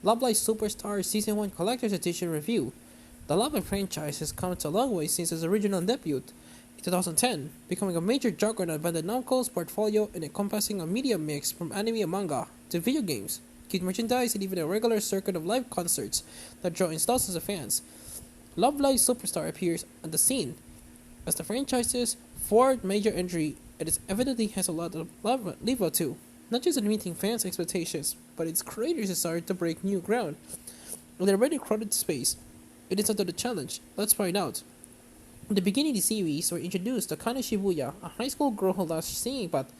Love Live Superstar Season 1 Collector's Edition Review. The Love Live franchise has come a long way since its original debut in 2010, becoming a major juggernaut by the Namco's portfolio and encompassing a media mix from anime and manga to video games, kid merchandise, and even a regular circuit of live concerts that draw in thousands of fans. Love Live Superstar appears on the scene as the franchise's fourth major entry, it evidently has a lot of love level too. Not just in meeting fans' expectations, but its creators' desire to break new ground. In the already crowded space, it is under the challenge. Let's find out. In the beginning of the series, we're introduced to Kana Shibuya, a high school girl who loves singing but,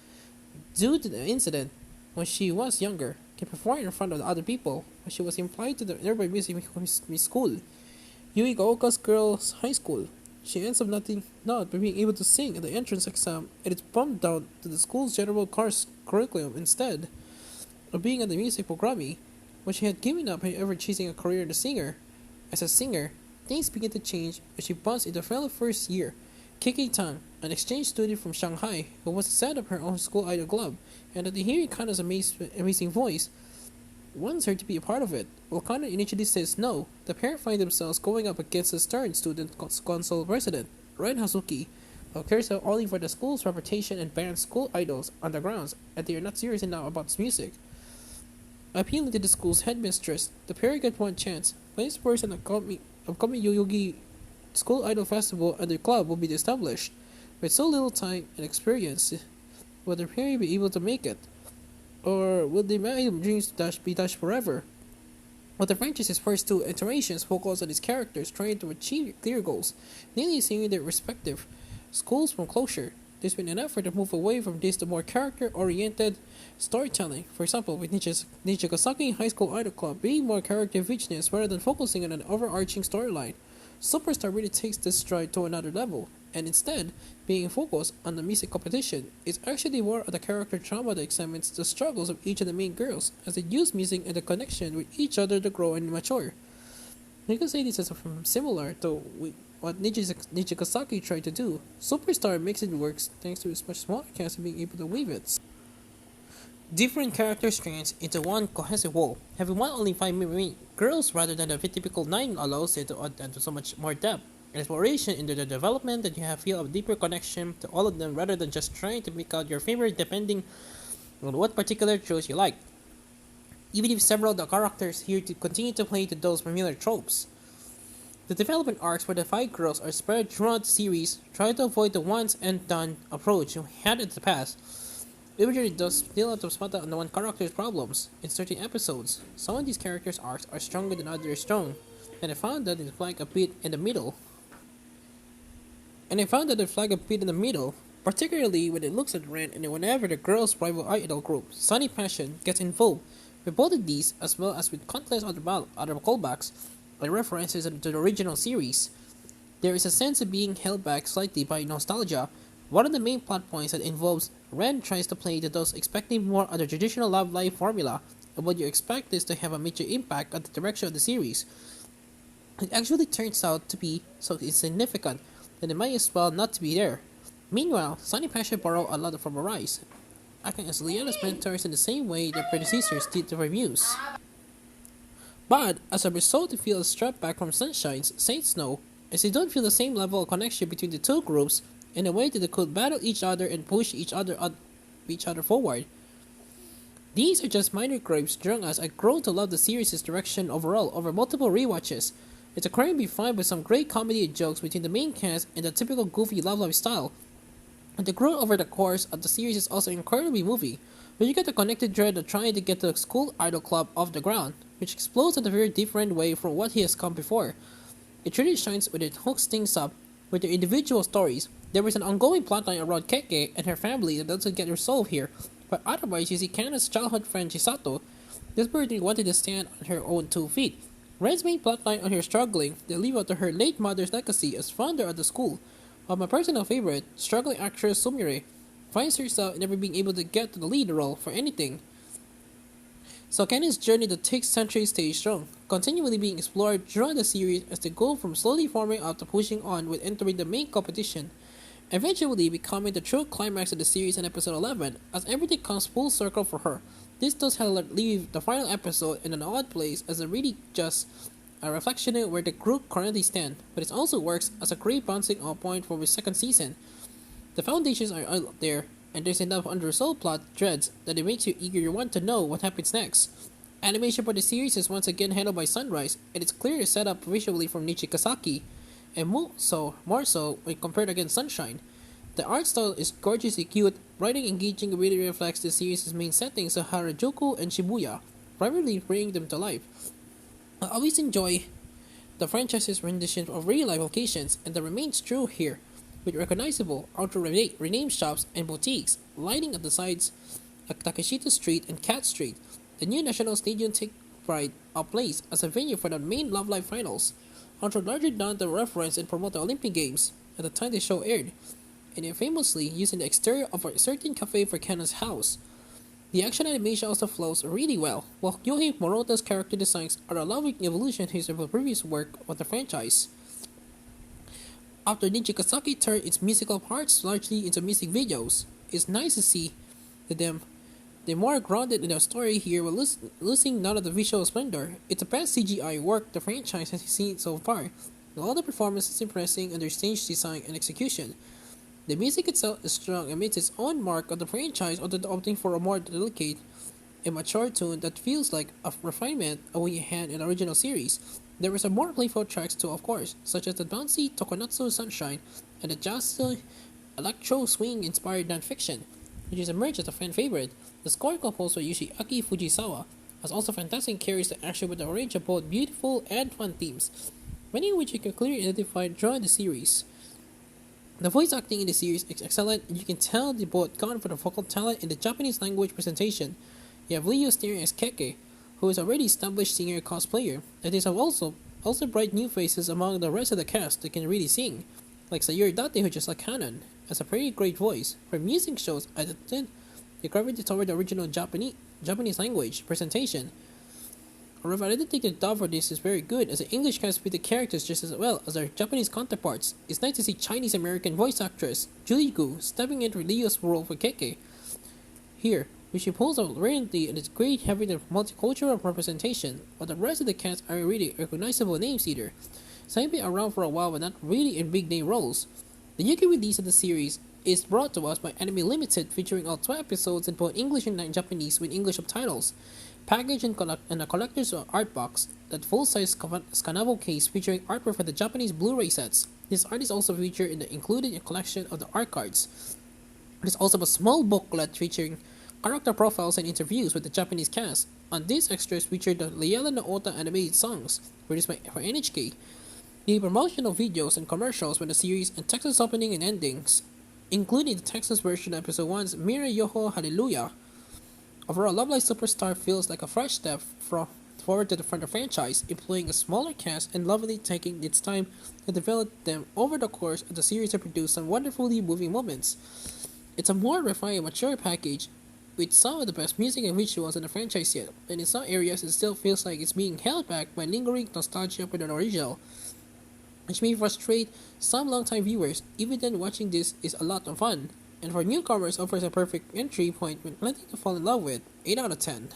due to the incident, when she was younger, can perform in front of other people when she was implied to the nearby music school, Yuigaoka's girls' high school. She ends up not being able to sing at the entrance exam and is bumped down to the school's general course curriculum instead of being at the music programming. When she had given up ever chasing a career as a singer, things begin to change as she bumps into fellow first year, Kiki Tang, an exchange student from Shanghai who wants to set up her own school idol club, and after hearing Kana's amazing voice, wants her to be a part of it. While Kana initially says no, the pair find themselves going up against the stern student council president, Ren Hazuki, who cares only for the school's reputation and bans school idols on the grounds that they are not serious enough about music. Appealing to the school's headmistress, the pair get one chance. Place first an upcoming Yoyogi School Idol Festival and the club will be established. With so little time and experience, will the pair be able to make it? Or will the dreams be dashed forever? While the franchise's first two iterations focus on its characters trying to achieve clear goals, nearly seeing their respective schools from closure, there's been an effort to move away from this to more character-oriented storytelling. For example, with Nichigasaki High School Idol Club being more character richness rather than focusing on an overarching storyline. Superstar really takes this stride to another level, and instead, being focused on the music competition, is actually more of the character drama that examines the struggles of each of the main girls as they use music and the connection with each other to grow and mature. You can say this is similar to what Nichigasaki tried to do. Superstar makes it work thanks to its much smaller cast and being able to weave it different character strands into one cohesive whole. Having one only 5 girls rather than the typical 9 allows it to add to so much more depth and exploration into the development that you have feel a deeper connection to all of them rather than just trying to pick out your favorite depending on what particular shows you like. Even if several of the characters here to continue to play to those familiar tropes. The development arcs for the 5 girls are spread throughout the series, trying to avoid the once and done approach you had in the past. Usually does still have to spot on the one character's problems in certain episodes. Some of these characters' arcs are stronger than others strong, and I found that it flag a bit in the middle. Particularly when it looks at Ren and whenever the girls' rival idol group, Sunny Passion, gets involved. With both of these, as well as with countless other callbacks and references to the original series, there is a sense of being held back slightly by nostalgia. One of the main plot points that involves Ren tries to play to those expecting more of the traditional Love Live formula, and what you expect is to have a major impact on the direction of the series. It actually turns out to be so insignificant that it might as well not to be there. Meanwhile, Sunny Passion borrow a lot from Arise, acting as Leanna's mentors in the same way their predecessors did the reviews. But as a result, they feel a step back from Sunshine's Saint Snow, as they don't feel the same level of connection between the two groups in a way that they could battle each other and push each other forward. These are just minor gripes during as I grow to love the series' direction overall over multiple rewatches. It's a currently fine with some great comedy and jokes between the main cast and the typical goofy Love Live style. And the growth over the course of the series is also incredibly moving, where you get the connected dread of trying to get the school idol club off the ground, which explodes in a very different way from what he has come before. It really shines when it hooks things up with their individual stories. There is an ongoing plotline around Keke and her family that doesn't get resolved here, but otherwise you see Kana's childhood friend Chisato desperately wanting to stand on her own 2 feet. Ren's main plotline on her struggling that leave out to her late mother's legacy as founder of the school, while my personal favorite, struggling actress Sumire, finds herself never being able to get to the lead role for anything. So Kana's journey to take century stays strong, continually being explored throughout the series as they go from slowly forming up to pushing on with entering the main competition, eventually becoming the true climax of the series in episode 11 as everything comes full circle for her. This does however leave the final episode in an odd place as it really just a reflection of where the group currently stand, but it also works as a great bouncing off point for the second season. The foundations are out there, and there's enough unresolved plot threads that it makes you eager to want to know what happens next. Animation for the series is once again handled by Sunrise, and it's clearly set up visually from Nichi Kasaki, and more so when compared against Sunshine. The art style is gorgeously cute, writing engaging really reflects the series' main settings of Harajuku and Shibuya, primarily bringing them to life. I always enjoy the franchise's rendition of real-life locations, and that remains true here, with recognizable renamed shops and boutiques lining up the sides of Takeshita Street and Cat Street. The new National Stadium takes pride of place as a venue for the main Love Live finals, although largely done to reference and promote the Olympic Games at the time the show aired, and famously using the exterior of a certain cafe for Cannon's house. The action animation also flows really well, while Yohei Morota's character designs are a lovely evolution of his previous work of the franchise. After Nichi Kasaki turned its musical parts largely into music videos, it's nice to see that they're more grounded in the story here while losing none of the visual splendor. It's the best CGI work the franchise has seen so far, and all the performances is impressing in their stage design and execution. The music itself is strong and makes its own mark on the franchise, although opting for a more delicate and mature tune that feels like a refinement of what you had in the original series. There were some more playful tracks too, of course, such as the bouncy Tokonatsu Sunshine and the jazzy electro swing inspired non-fiction, which has emerged as a fan favorite. The score composed by Yoshiaki Fujisawa has also fantastic carries the action with a range of both beautiful and fun themes, many of which you can clearly identify during the series. The voice acting in the series is excellent, and you can tell they both gone for the vocal talent in the Japanese language presentation. You have Leo starring as Keke, who is already established singer cosplayer, and there are also bright new faces among the rest of the cast that can really sing, like Sayuri Date, who just like Kanon, has a pretty great voice. For music shows, I think they gravitated toward the original Japanese language presentation. However, I didn't think the dub for this is very good, as the English cast fit the characters just as well as their Japanese counterparts. It's nice to see Chinese-American voice actress Julie Gu stepping into Leo's role for Keke here, which she pulls out brilliantly, and it's great having the multicultural representation, while the rest of the cast aren't really recognizable names either. Some have been around for a while but not really in big name roles. The UK release of the series is brought to us by Anime Limited, featuring all 12 episodes in both English and Japanese with English subtitles. Packaged in a collector's art box, that full-size Scanavo case featuring artwork for the Japanese Blu-ray sets. This art is also featured in the included collection of the art cards. There's also a small booklet featuring character profiles and interviews with the Japanese cast. On these extras feature the Leela Naota animated songs produced for NHK, the promotional videos and commercials for the series, and Texas opening and endings, including the Texas version of episode 1's Mira Yoho Hallelujah. Overall, Love Live Superstar feels like a fresh step forward to the franchise, employing a smaller cast and lovingly taking its time to develop them over the course of the series to produce some wonderfully moving moments. It's a more refined and mature package with some of the best music and visuals in the franchise yet, and in some areas it still feels like it's being held back by lingering nostalgia for the original, which may frustrate some longtime viewers. Even then, watching this is a lot of fun, and for newcomers offers a perfect entry point with plenty to fall in love with. 8 out of 10.